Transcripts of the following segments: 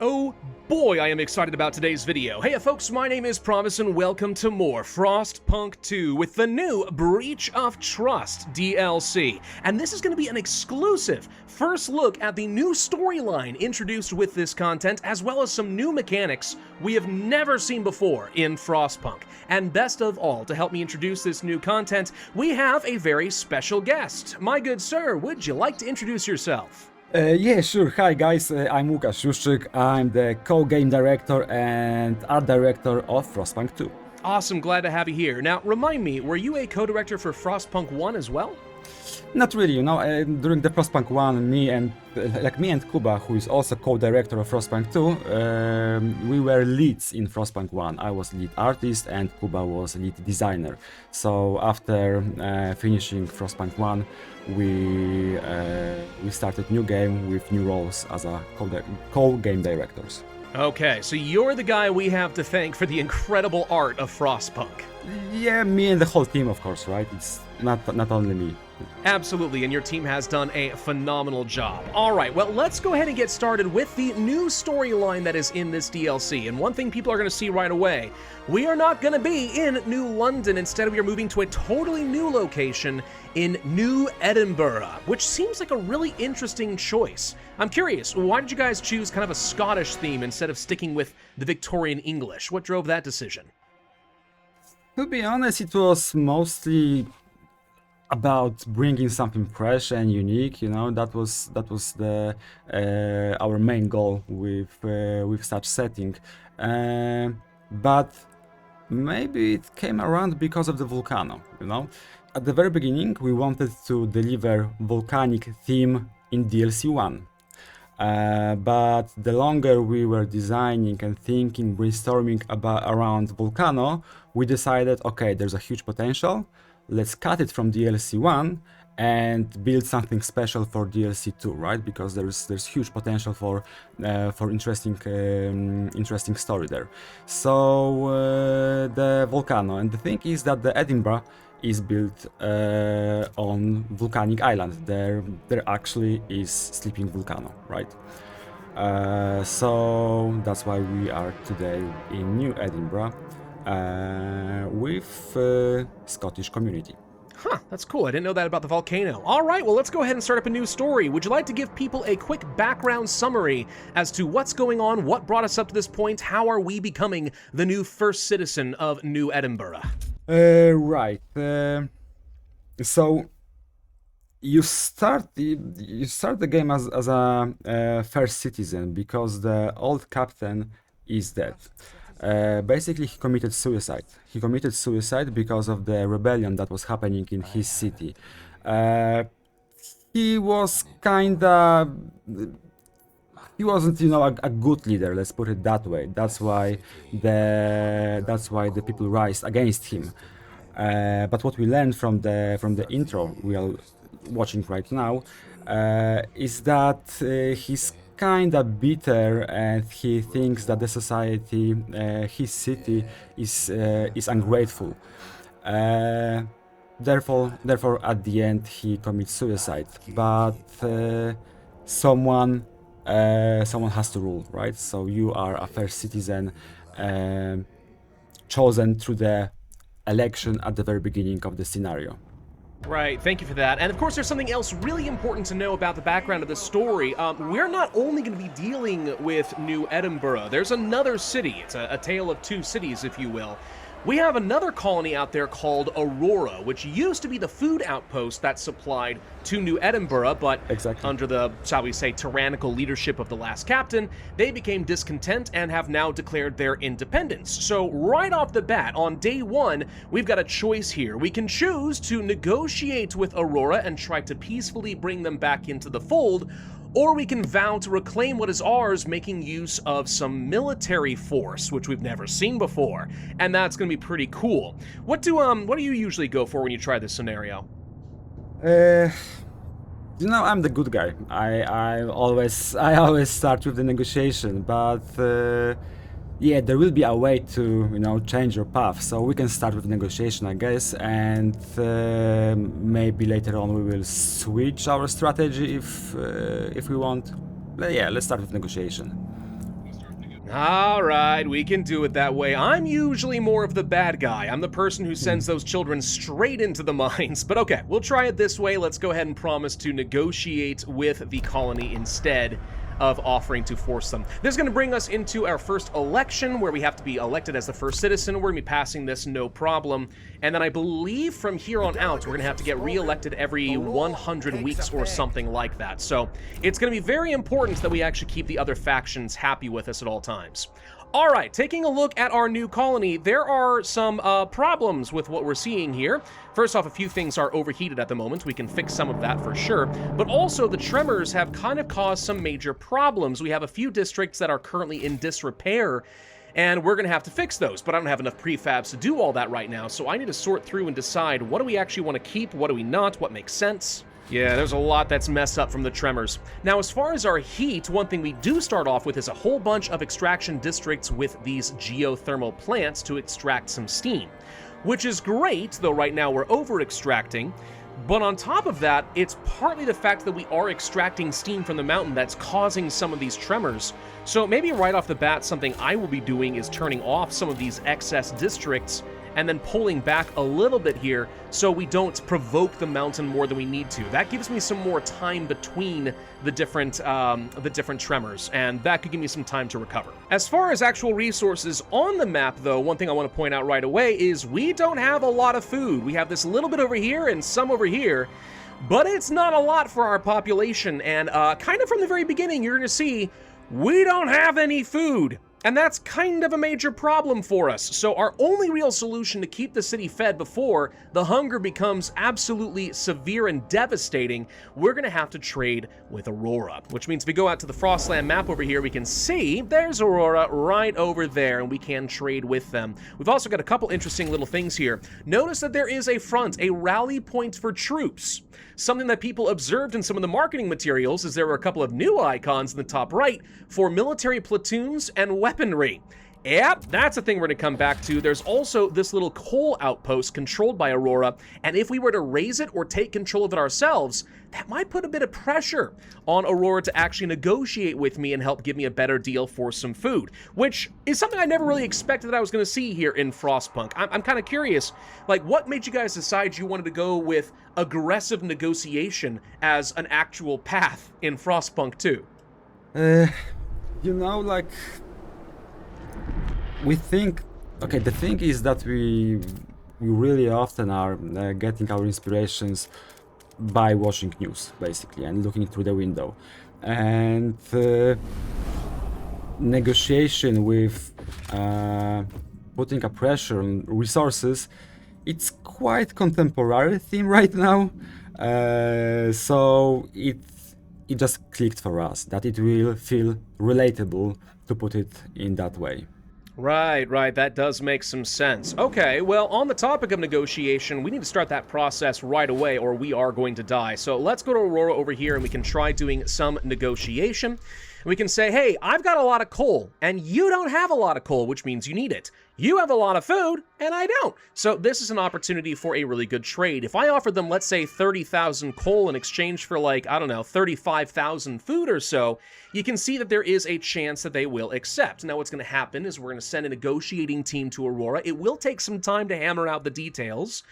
Oh boy, I am excited about today's video. Hey folks, my name is Pravus and welcome to more Frostpunk 2 with the new Breach of Trust DLC. And this is going to be an exclusive first look at the new storyline introduced with this content, as well as some new mechanics we have never seen before in Frostpunk. And best of all, to help me introduce this new content, we have a very special guest. My good sir, would you like to introduce yourself? Yeah, sure. Hi guys, I'm Łukasz Juszczyk. I'm the co-game director and art director of Frostpunk 2. Awesome, glad to have you here. Now, remind me, were you a co-director for Frostpunk 1 as well? Not really, during the Frostpunk 1, me and Kuba, who is also co-director of Frostpunk 2, we were leads in Frostpunk 1. I was lead artist and Kuba was lead designer. So after finishing Frostpunk 1, we started new game with new roles as a co-game directors. Okay, so you're the guy we have to thank for the incredible art of Frostpunk. Yeah, me and the whole team, of course, right? It's not only me. Absolutely, and your team has done a phenomenal job. All right, well, let's go ahead and get started with the new storyline that is in this DLC. And one thing people are going to see right away, we are not going to be in New London. Instead, we are moving to a totally new location in New Edinburgh, which seems like a really interesting choice. I'm curious, why did you guys choose kind of a Scottish theme instead of sticking with the Victorian English? What drove that decision? To be honest, it was mostly about bringing something fresh and unique. That was the our main goal with such setting. But maybe it came around because of the volcano. At the very beginning, we wanted to deliver volcanic theme in DLC 1. But the longer we were designing and thinking, brainstorming around volcano, we decided, okay, there's a huge potential. Let's cut it from DLC 1 and build something special for DLC 2, right? Because there's huge potential for interesting story there. So the volcano, and the thing is that the Edinburgh is built on volcanic island. There actually is sleeping volcano, right? So that's why we are today in New Edinburgh with Scottish community. Huh, that's cool. I didn't know that about the volcano. All right, well, let's go ahead and start up a new story. Would you like to give people a quick background summary as to what's going on, what brought us up to this point, how are we becoming the new first citizen of New Edinburgh? Right. So you start the game as a first citizen because the old captain is dead. Basically, he committed suicide. He committed suicide because of the rebellion that was happening in his city. He was he wasn't, a good leader. Let's put it that way. That's why the people rise against him. But what we learned from the intro we are watching right now is that he's kinda bitter and he thinks that the society, his city, is ungrateful. Therefore, at the end, he commits suicide. But someone has to rule, right? So you are a first citizen, chosen through the election at the very beginning of the scenario. Right, thank you for that. And of course, there's something else really important to know about the background of the story. We're not only going to be dealing with New Edinburgh. There's another city. It's a tale of two cities, if you will. We have another colony out there called Aurora, which used to be the food outpost that supplied to New Edinburgh, but under the, shall we say, tyrannical leadership of the last captain, they became discontent and have now declared their independence. So right off the bat, on day one, we've got a choice here. We can choose to negotiate with Aurora and try to peacefully bring them back into the fold, or we can vow to reclaim what is ours, making use of some military force, which we've never seen before. And that's going to be pretty cool. What do you usually go for when you try this scenario? I'm the good guy. I always start with the negotiation, but yeah, there will be a way to change your path. So we can start with negotiation, I guess, and maybe later on we will switch our strategy if we want. But yeah, let's start with negotiation. All right, we can do it that way. I'm usually more of the bad guy. I'm the person who sends those children straight into the mines. But okay, we'll try it this way. Let's go ahead and promise to negotiate with the colony instead of offering to force them. This is going to bring us into our first election, where we have to be elected as the first citizen. We're going to be passing this no problem. And then I believe from here on out, we're going to have to get re-elected every 100 weeks or something like that. So it's going to be very important that we actually keep the other factions happy with us at all times. All right, taking a look at our new colony, there are some problems with what we're seeing here. First off, a few things are overheated at the moment. We can fix some of that for sure. But also, the tremors have kind of caused some major problems. We have a few districts that are currently in disrepair, and we're going to have to fix those. But I don't have enough prefabs to do all that right now, so I need to sort through and decide what do we actually want to keep, what do we not, what makes sense. Yeah, there's a lot that's messed up from the tremors. Now, as far as our heat, one thing we do start off with is a whole bunch of extraction districts with these geothermal plants to extract some steam, which is great, though right now we're over-extracting. But on top of that, it's partly the fact that we are extracting steam from the mountain that's causing some of these tremors. So maybe right off the bat, something I will be doing is turning off some of these excess districts and then pulling back a little bit here so we don't provoke the mountain more than we need to. That gives me some more time between the different tremors, and that could give me some time to recover. As far as actual resources on the map, though, one thing I want to point out right away is we don't have a lot of food. We have this little bit over here and some over here, but it's not a lot for our population, and kind of from the very beginning, you're going to see we don't have any food. And that's kind of a major problem for us. So our only real solution to keep the city fed before the hunger becomes absolutely severe and devastating, we're going to have to trade with Aurora. Which means if we go out to the Frostland map over here, we can see there's Aurora right over there, and we can trade with them. We've also got a couple interesting little things here. Notice that there is a front, a rally point for troops. Something that people observed in some of the marketing materials is there were a couple of new icons in the top right for military platoons and weaponry. Yep, that's a thing we're going to come back to. There's also this little coal outpost controlled by Aurora, and if we were to raise it or take control of it ourselves, that might put a bit of pressure on Aurora to actually negotiate with me and help give me a better deal for some food, which is something I never really expected that I was going to see here in Frostpunk. I'm kind of curious, like, what made you guys decide you wanted to go with aggressive negotiation as an actual path in Frostpunk 2? You know, like, we think, okay, the thing is that we really often are getting our inspirations by watching news, basically, and looking through the window. And negotiation with putting a pressure on resources, it's quite contemporary theme right now. So it just clicked for us that it will feel relatable to put it in that way. Right, that does make some sense. Okay, well, on the topic of negotiation, we need to start that process right away or we are going to die. So let's go to Aurora over here and we can try doing some negotiation. We can say, hey, I've got a lot of coal, and you don't have a lot of coal, which means you need it. You have a lot of food, and I don't. So this is an opportunity for a really good trade. If I offered them, let's say, 30,000 coal in exchange for, like, I don't know, 35,000 food or so, you can see that there is a chance that they will accept. Now, what's going to happen is we're going to send a negotiating team to Aurora. It will take some time to hammer out the details,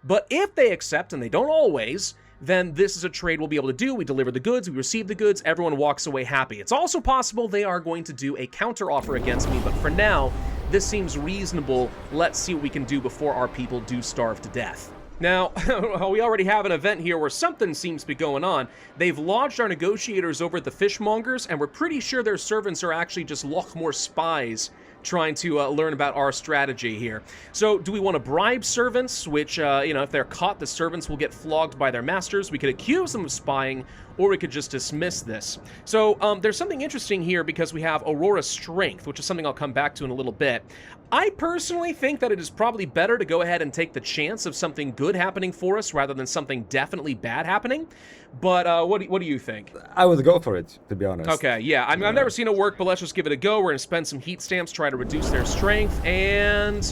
but if they accept, and they don't always, then this is a trade we'll be able to do. We deliver the goods, we receive the goods, everyone walks away happy. It's also possible they are going to do a counter-offer against me, but for now, this seems reasonable. Let's see what we can do before our people do starve to death. Now, we already have an event here where something seems to be going on. They've lodged our negotiators over at the fishmongers, and we're pretty sure their servants are actually just Lochmore spies trying to learn about our strategy here. So do we want to bribe servants, which, if they're caught, the servants will get flogged by their masters. We could accuse them of spying, or we could just dismiss this. So there's something interesting here because we have Aurora Strength, which is something I'll come back to in a little bit. I personally think that it is probably better to go ahead and take the chance of something good happening for us rather than something definitely bad happening. But what do you think? I would go for it, to be honest. Okay, yeah. I've never seen it work, but let's just give it a go. We're going to spend some heat stamps, try to reduce their strength, and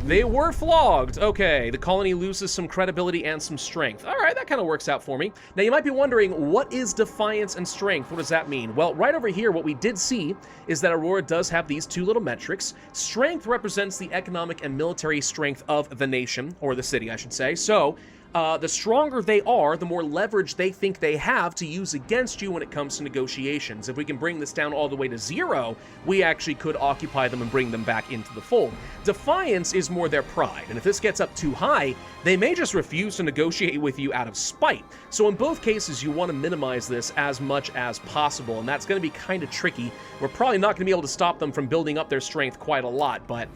they were flogged. Okay, the colony loses some credibility and some strength. All right, that kind of works out for me. Now, you might be wondering, what is defiance and strength? What does that mean? Well, right over here, what we did see is that Aurora does have these two little metrics. Strength represents the economic and military strength of the nation, or the city, I should say. So, the stronger they are, the more leverage they think they have to use against you when it comes to negotiations. If we can bring this down all the way to 0, we actually could occupy them and bring them back into the fold. Defiance is more their pride, and if this gets up too high, they may just refuse to negotiate with you out of spite. So in both cases, you want to minimize this as much as possible, and that's going to be kind of tricky. We're probably not going to be able to stop them from building up their strength quite a lot, but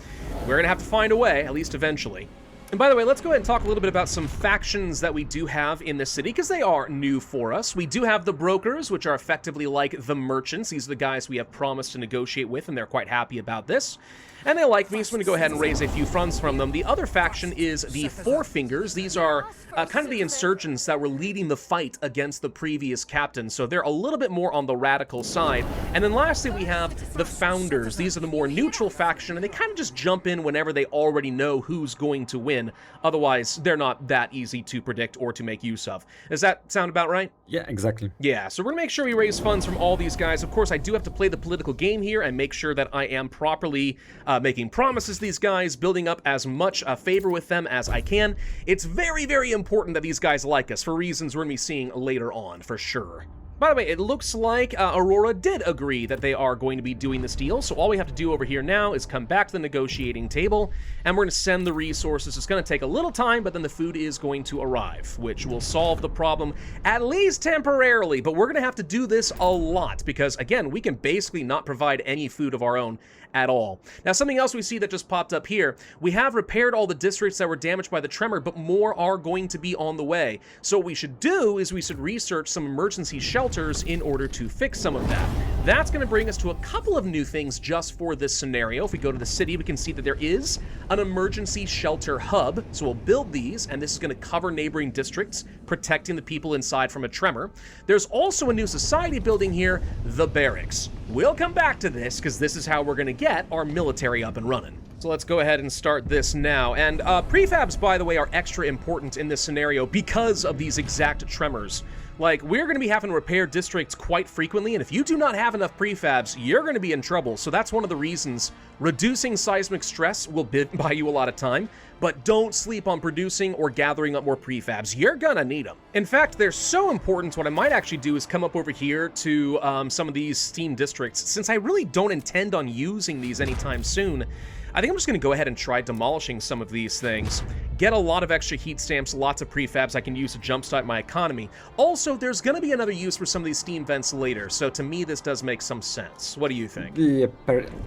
we're going to have to find a way, at least eventually. And by the way, let's go ahead and talk a little bit about some factions that we do have in the city, because they are new for us. We do have the brokers, which are effectively like the merchants. These are the guys we have promised to negotiate with, and they're quite happy about this. And they like me, so I'm going to go ahead and raise a few funds from them. The other faction is the Four Fingers. These are kind of the insurgents that were leading the fight against the previous captain, so they're a little bit more on the radical side. And then lastly, we have the Founders. These are the more neutral faction, and they kind of just jump in whenever they already know who's going to win. Otherwise, they're not that easy to predict or to make use of. Does that sound about right? Yeah, exactly. Yeah, so we're going to make sure we raise funds from all these guys. Of course, I do have to play the political game here and make sure that I am properly making promises to these guys, building up as much favor with them as I can. It's very, very important that these guys like us for reasons we're going to be seeing later on, for sure. By the way, it looks like Aurora did agree that they are going to be doing this deal, so all we have to do over here now is come back to the negotiating table, and we're going to send the resources. It's going to take a little time, but then the food is going to arrive, which will solve the problem, at least temporarily, but we're going to have to do this a lot, because, again, we can basically not provide any food of our own at all. Now, something else we see that just popped up here, we have repaired all the districts that were damaged by the tremor, but more are going to be on the way. So what we should do is we should research some emergency shelters in order to fix some of that. That's going to bring us to a couple of new things just for this scenario. If we go to the city, we can see that there is an emergency shelter hub. So we'll build these, and this is going to cover neighboring districts, protecting the people inside from a tremor. There's also a new society building here, the barracks. We'll come back to this, because this is how we're going to get our military up and running. So let's go ahead and start this now. And prefabs, by the way, are extra important in this scenario because of these exact tremors. Like, we're going to be having to repair districts quite frequently, and if you do not have enough prefabs, you're going to be in trouble. So that's one of the reasons reducing seismic stress will buy you a lot of time, but don't sleep on producing or gathering up more prefabs. You're gonna need them. In fact, they're so important, what I might actually do is come up over here to some of these steam districts. Since I really don't intend on using these anytime soon, I think I'm just going to go ahead and try demolishing some of these things. Get a lot of extra heat stamps, lots of prefabs I can use to jumpstart my economy. Also, there's going to be another use for some of these steam vents later, so to me this does make some sense. What do you think? Yeah,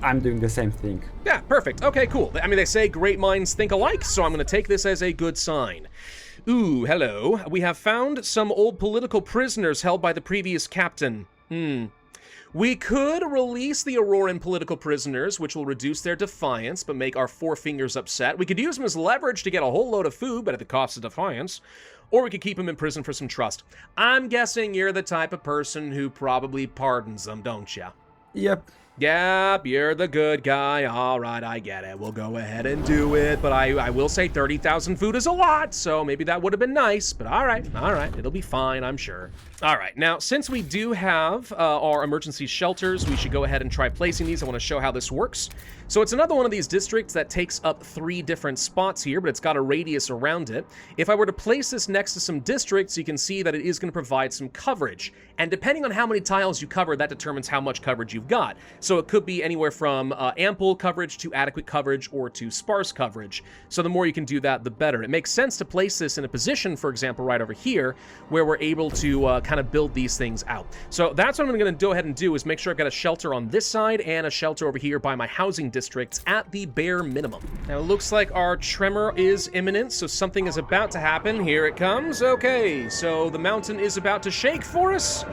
I'm doing the same thing. Yeah, perfect. Okay, cool. I mean, they say great minds think alike, so I'm going to take this as a good sign. Ooh, hello. We have found some old political prisoners held by the previous captain. We could release the Auroran political prisoners, which will reduce their defiance, but make our Four Fingers upset. We could use them as leverage to get a whole load of food, but at the cost of defiance. Or we could keep them in prison for some trust. I'm guessing you're the type of person who probably pardons them, don't ya? Yep. Yep, you're the good guy. All right, I get it. We'll go ahead and do it. But I will say 30,000 food is a lot, so maybe that would have been nice. But all right. It'll be fine, I'm sure. All right, now, since we do have our emergency shelters, we should go ahead and try placing these. I want to show how this works. So it's another one of these districts that takes up 3 different spots here, but it's got a radius around it. If I were to place this next to some districts, you can see that it is going to provide some coverage. And depending on how many tiles you cover, that determines how much coverage you've got. So it could be anywhere from ample coverage to adequate coverage or to sparse coverage. So the more you can do that, the better. It makes sense to place this in a position, for example, right over here, where we're able to kind of build these things out. So that's what I'm going to go ahead and do, is make sure I've got a shelter on this side and a shelter over here by my housing districts at the bare minimum. Now it looks like our tremor is imminent, so something is about to happen. Here it comes. Okay, so the mountain is about to shake for us.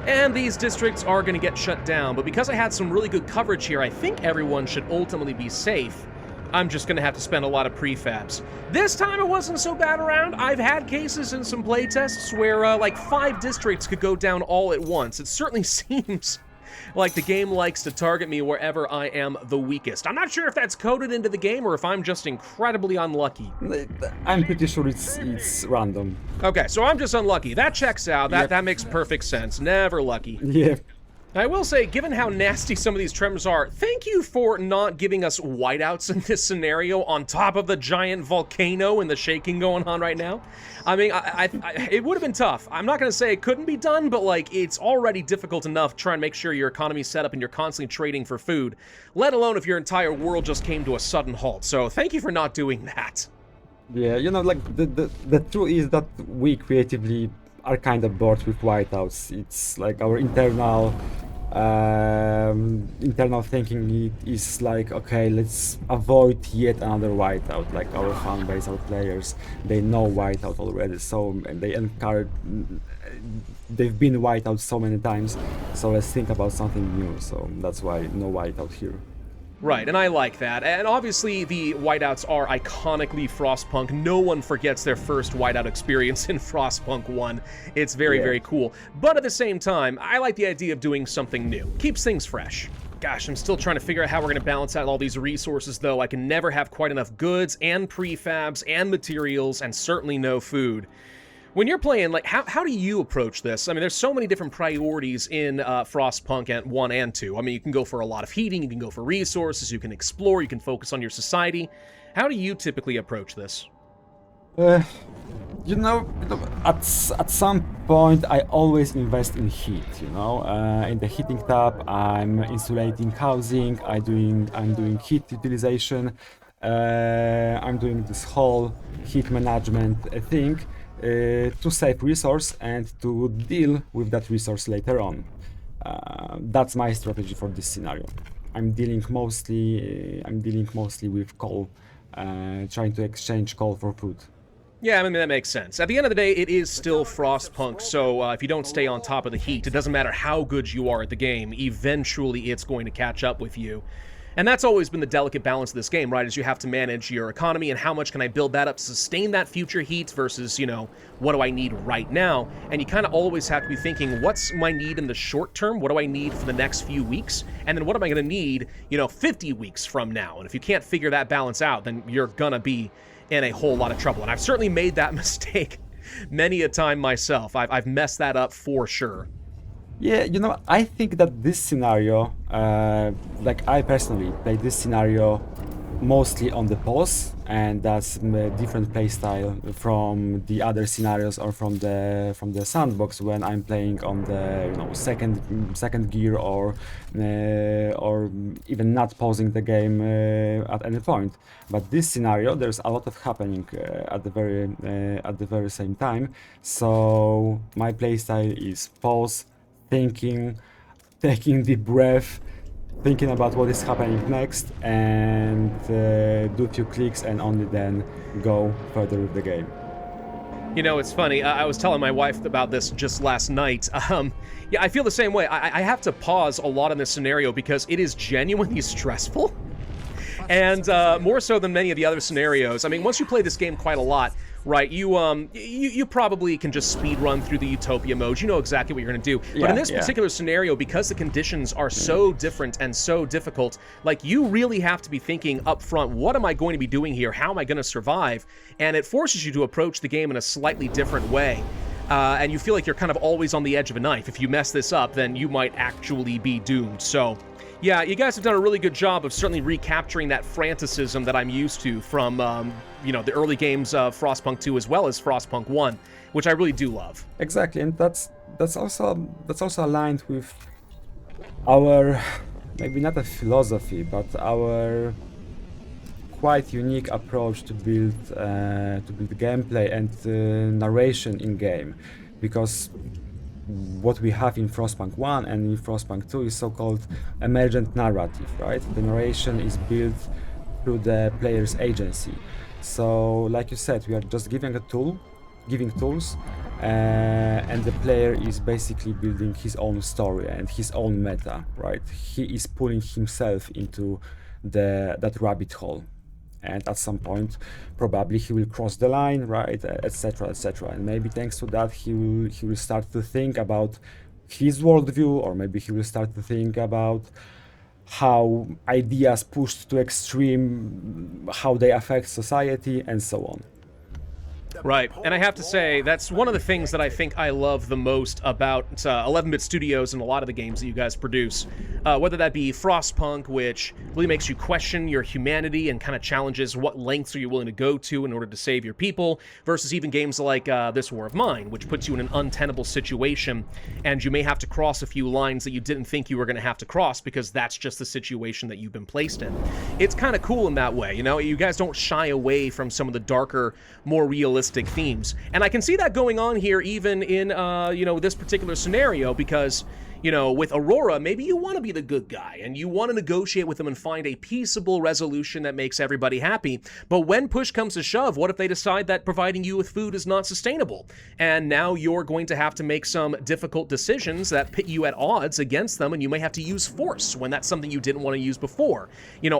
And these districts are going to get shut down, but because I had some really good coverage here, I think everyone should ultimately be safe. I'm just going to have to spend a lot of prefabs. This time it wasn't so bad around. I've had cases in some playtests where like 5 districts could go down all at once. It certainly seems Like the game likes to target me wherever I am the weakest. I'm not sure if that's coded into the game or if I'm just incredibly unlucky. I'm pretty sure it's random. Okay, so I'm just unlucky. That checks out. That makes perfect sense. Never lucky. Yeah. I will say, given how nasty some of these tremors are, thank you for not giving us whiteouts in this scenario on top of the giant volcano and the shaking going on right now. I mean, it would have been tough. I'm not going to say it couldn't be done, but like, it's already difficult enough to try and make sure your economy's set up and you're constantly trading for food, let alone if your entire world just came to a sudden halt. So thank you for not doing that. Yeah, you know, like the truth is that we creatively are kind of bored with whiteouts. It's like our internal thinking is like, okay, let's avoid yet another whiteout. Like our fan base, our players, they know whiteout already, so they encourage. They've been whiteout so many times, so let's think about something new. So that's why no whiteout here. Right, and I like that. And obviously, the whiteouts are iconically Frostpunk. No one forgets their first whiteout experience in Frostpunk 1. It's very, very cool. But at the same time, I like the idea of doing something new. Keeps things fresh. Gosh, I'm still trying to figure out how we're going to balance out all these resources, though. I can never have quite enough goods and prefabs and materials, and certainly no food. When you're playing, like, how do you approach this? I mean, there's so many different priorities in Frostpunk 1 and 2. I mean, you can go for a lot of heating, you can go for resources, you can explore, you can focus on your society. How do you typically approach this? You know, at some point I always invest in heat. You know, in the heating tab, I'm insulating housing. I'm doing heat utilization. I'm doing this whole heat management thing. To save resource and to deal with that resource later on. That's my strategy for this scenario. I'm dealing mostly with coal, trying to exchange coal for food. Yeah, I mean, that makes sense. At the end of the day, it is still Frostpunk, so if you don't stay on top of the heat, it doesn't matter how good you are at the game, eventually it's going to catch up with you. And that's always been the delicate balance of this game, right? Is you have to manage your economy and how much can I build that up to sustain that future heat versus, you know, what do I need right now? And you kind of always have to be thinking, what's my need in the short term? What do I need for the next few weeks? And then what am I going to need, you know, 50 weeks from now? And if you can't figure that balance out, then you're going to be in a whole lot of trouble. And I've certainly made that mistake many a time myself. I've messed that up for sure. Yeah, you know, I think that this scenario, like I personally played this scenario mostly on the pause, and that's a different playstyle from the other scenarios or from the sandbox when I'm playing on the second gear or even not pausing the game at any point. But this scenario, there's a lot of happening at the very same time. So my playstyle is pause, thinking, taking deep breath, thinking about what is happening next, and do a few clicks and only then go further with the game. You know, it's funny, I was telling my wife about this just last night. Yeah, I feel the same way. I have to pause a lot in this scenario because it is genuinely stressful. And more so than many of the other scenarios. I mean, once you play this game quite a lot, right, you probably can just speed run through the Utopia modes. You know exactly what you're going to do. But in this particular scenario, because the conditions are so different and so difficult, like, you really have to be thinking up front, what am I going to be doing here? How am I going to survive? And it forces you to approach the game in a slightly different way. And you feel like you're kind of always on the edge of a knife. If you mess this up, then you might actually be doomed. So yeah, you guys have done a really good job of certainly recapturing that franticism that I'm used to from, you know, the early games of Frostpunk 2 as well as Frostpunk 1, which I really do love. Exactly, and that's also aligned with our, maybe not a philosophy, but our quite unique approach to build gameplay and narration in game, because what we have in Frostpunk 1 and in Frostpunk 2 is so-called emergent narrative, right? The narration is built through the player's agency. So, like you said, we are just giving tools, and the player is basically building his own story and his own meta, right? He is pulling himself into that rabbit hole. And at some point, probably he will cross the line, right, etc., etc. And maybe thanks to that, he will start to think about his worldview, or maybe he will start to think about how ideas pushed to extreme, how they affect society, and so on. Right, and I have to say, that's one of the things that I think I love the most about 11-bit studios and a lot of the games that you guys produce. Whether that be Frostpunk, which really makes you question your humanity and kind of challenges what lengths are you willing to go to in order to save your people, versus even games like This War of Mine, which puts you in an untenable situation, and you may have to cross a few lines that you didn't think you were going to have to cross because that's just the situation that you've been placed in. It's kind of cool in that way, you know? You guys don't shy away from some of the darker, more realistic themes. And I can see that going on here even in, this particular scenario because, with Aurora, maybe you want to be the good guy and you want to negotiate with them and find a peaceable resolution that makes everybody happy. But when push comes to shove, what if they decide that providing you with food is not sustainable? And now you're going to have to make some difficult decisions that pit you at odds against them, and you may have to use force when that's something you didn't want to use before.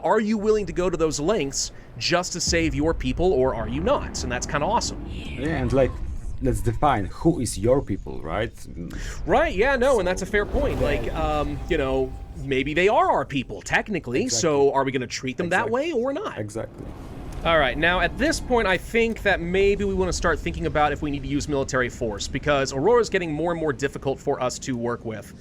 Are you willing to go to those lengths just to save your people, or are you not? And that's kind of awesome. Yeah, and let's define who is your people, right? Right, yeah, no, and that's a fair point. Maybe they are our people, technically, so are we going to treat them that way or not? Exactly. All right, now at this point, I think that maybe we want to start thinking about if we need to use military force, because Aurora's getting more and more difficult for us to work with.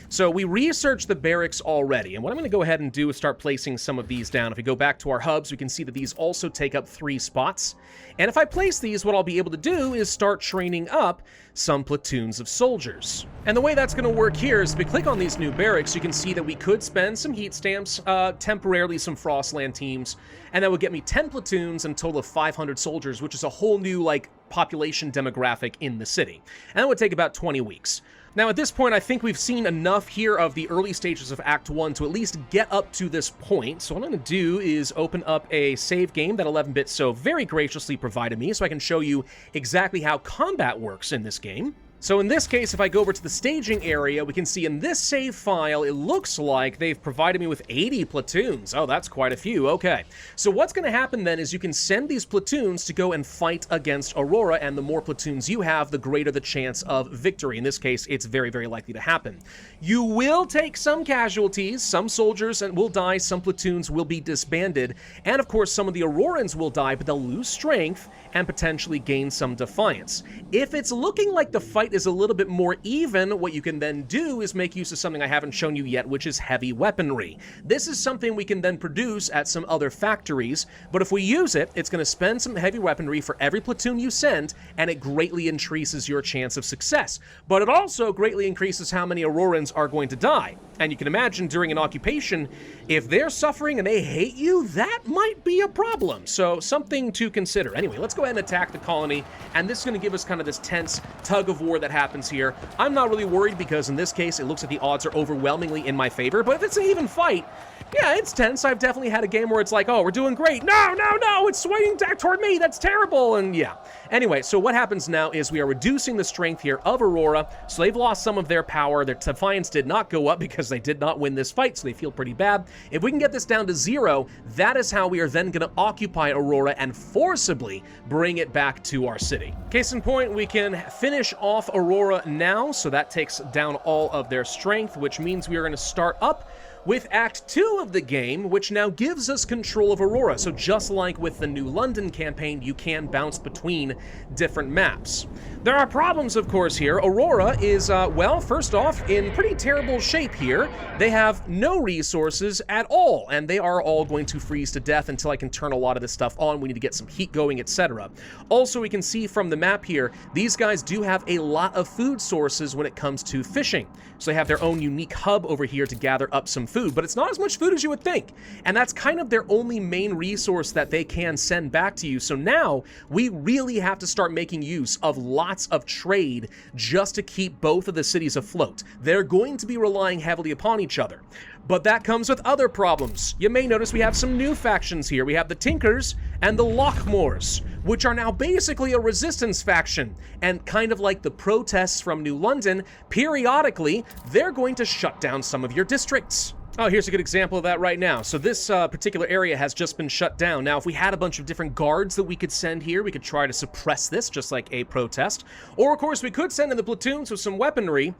So we researched the barracks already, and what I'm going to go ahead and do is start placing some of these down. If we go back to our hubs, we can see that these also take up 3 spots. And if I place these, what I'll be able to do is start training up some platoons of soldiers. And the way that's going to work here is if we click on these new barracks, you can see that we could spend some heat stamps, temporarily some Frostland teams, and that would get me 10 platoons and a total of 500 soldiers, which is a whole new, population demographic in the city. And that would take about 20 weeks. Now, at this point, I think we've seen enough here of the early stages of Act 1 to at least get up to this point. So what I'm going to do is open up a save game that 11-bit so very graciously provided me so I can show you exactly how combat works in this game. So in this case, if I go over to the staging area, we can see in this save file, it looks like they've provided me with 80 platoons. Oh, that's quite a few. Okay. So what's going to happen then is you can send these platoons to go and fight against Aurora, and the more platoons you have, the greater the chance of victory. In this case, it's very, very likely to happen. You will take some casualties. Some soldiers will die. Some platoons will be disbanded. And of course, some of the Aurorans will die, but they'll lose strength and potentially gain some defiance. If it's looking like the fight is a little bit more even, what you can then do is make use of something I haven't shown you yet, which is heavy weaponry. This is something we can then produce at some other factories, but if we use it, it's going to spend some heavy weaponry for every platoon you send, and it greatly increases your chance of success. But it also greatly increases how many Aurorans are going to die. And you can imagine during an occupation, if they're suffering and they hate you, that might be a problem. So something to consider. Anyway, let's go ahead and attack the colony, and this is going to give us kind of this tense tug of war that happens here. I'm not really worried because in this case, it looks like the odds are overwhelmingly in my favor, but if it's an even fight, yeah, it's tense. I've definitely had a game where it's like, oh, we're doing great. No, it's swinging back toward me. That's terrible. And yeah. Anyway, so what happens now is we are reducing the strength here of Aurora, so they've lost some of their power. Their defiance did not go up because they did not win this fight, so they feel pretty bad. If we can get this down to 0, that is how we are then going to occupy Aurora and forcibly bring it back to our city. Case in point, we can finish off Aurora now, so that takes down all of their strength, which means we are going to start up with Act 2 of the game, which now gives us control of Aurora. So just like with the New London campaign, you can bounce between different maps. There are problems, of course, here. Aurora is, first off, in pretty terrible shape here. They have no resources at all, and they are all going to freeze to death until I can turn a lot of this stuff on. We need to get some heat going, etc. Also, we can see from the map here, these guys do have a lot of food sources when it comes to fishing. So they have their own unique hub over here to gather up some food, but it's not as much food as you would think. And that's kind of their only main resource that they can send back to you. So now we really have to start making use of lots of trade just to keep both of the cities afloat. They're going to be relying heavily upon each other. But that comes with other problems. You may notice we have some new factions here. We have the Tinkers and the Lockmores, which are now basically a resistance faction. And kind of like the protests from New London, periodically, they're going to shut down some of your districts. Oh, here's a good example of that right now. So this particular area has just been shut down. Now, if we had a bunch of different guards that we could send here, we could try to suppress this, just like a protest. Or, of course, we could send in the platoons with some weaponry.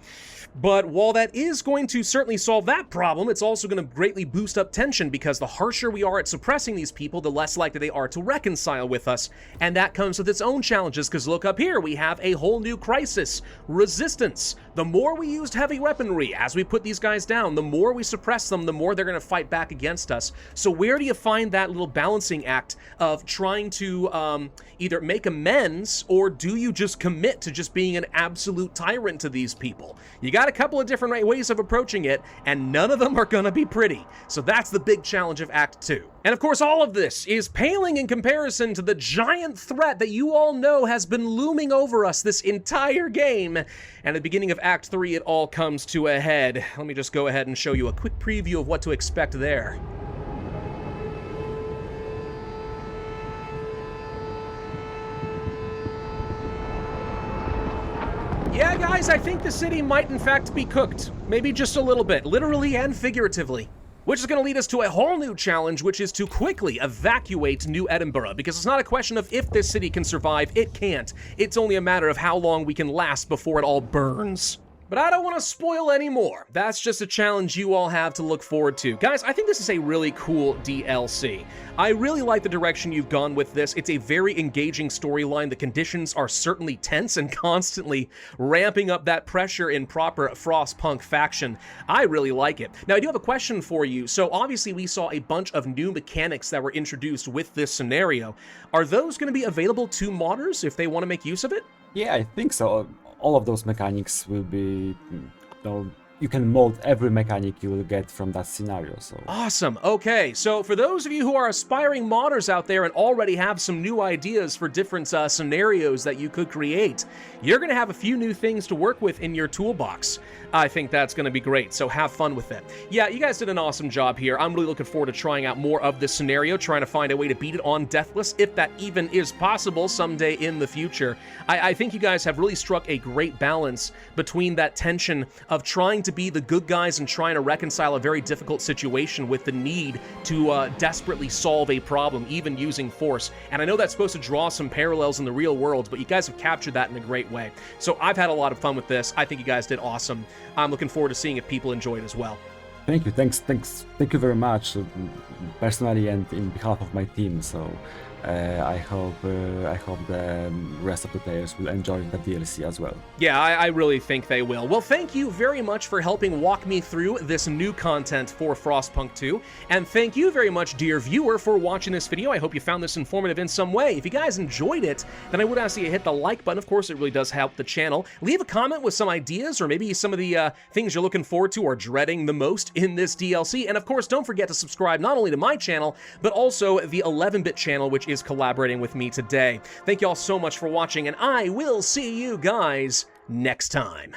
But while that is going to certainly solve that problem, it's also going to greatly boost up tension, because the harsher we are at suppressing these people, the less likely they are to reconcile with us. And that comes with its own challenges, because look up here, we have a whole new crisis. Resistance. The more we used heavy weaponry as we put these guys down, the more we suppress them, the more they're going to fight back against us. So where do you find that little balancing act of trying to either make amends, or do you just commit to just being an absolute tyrant to these people? You got a couple of different ways of approaching it, and none of them are going to be pretty. So that's the big challenge of Act 2. And of course, all of this is paling in comparison to the giant threat that you all know has been looming over us this entire game. And at the beginning of Act 3, it all comes to a head. Let me just go ahead and show you a quick preview of what to expect there. Yeah, guys, I think the city might in fact be cooked. Maybe just a little bit, literally and figuratively. Which is going to lead us to a whole new challenge, which is to quickly evacuate New Edinburgh, because it's not a question of if this city can survive, it can't. It's only a matter of how long we can last before it all burns. But I don't want to spoil any more. That's just a challenge you all have to look forward to. Guys, I think this is a really cool DLC. I really like the direction you've gone with this. It's a very engaging storyline. The conditions are certainly tense and constantly ramping up that pressure in proper Frostpunk faction. I really like it. Now, I do have a question for you. So obviously we saw a bunch of new mechanics that were introduced with this scenario. Are those going to be available to modders if they want to make use of it? Yeah, I think so. All of those mechanics will be, you can mod every mechanic you will get from that scenario. So awesome. Okay, so for those of you who are aspiring modders out there and already have some new ideas for different scenarios that you could create, you're going to have a few new things to work with in your toolbox. I think that's going to be great, so have fun with it. Yeah, you guys did an awesome job here. I'm really looking forward to trying out more of this scenario, trying to find a way to beat it on Deathless, if that even is possible someday in the future. I think you guys have really struck a great balance between that tension of trying to be the good guys and trying to reconcile a very difficult situation with the need to desperately solve a problem, even using force. And I know that's supposed to draw some parallels in the real world, but you guys have captured that in a great way. So I've had a lot of fun with this. I think you guys did awesome. I'm looking forward to seeing if people enjoy it as well. thank you, thank you very much, personally and in behalf of my team. So I hope the rest of the players will enjoy the DLC as well. Yeah, I really think they will. Well, thank you very much for helping walk me through this new content for Frostpunk 2, and thank you very much, dear viewer, for watching this video. I hope you found this informative in some way. If you guys enjoyed it, then I would ask that you hit the like button. Of course, it really does help the channel. Leave a comment with some ideas, or maybe some of the things you're looking forward to or dreading the most in this DLC. And of course, don't forget to subscribe not only to my channel, but also the 11-bit channel, which is collaborating with me today. Thank you all so much for watching, and I will see you guys next time.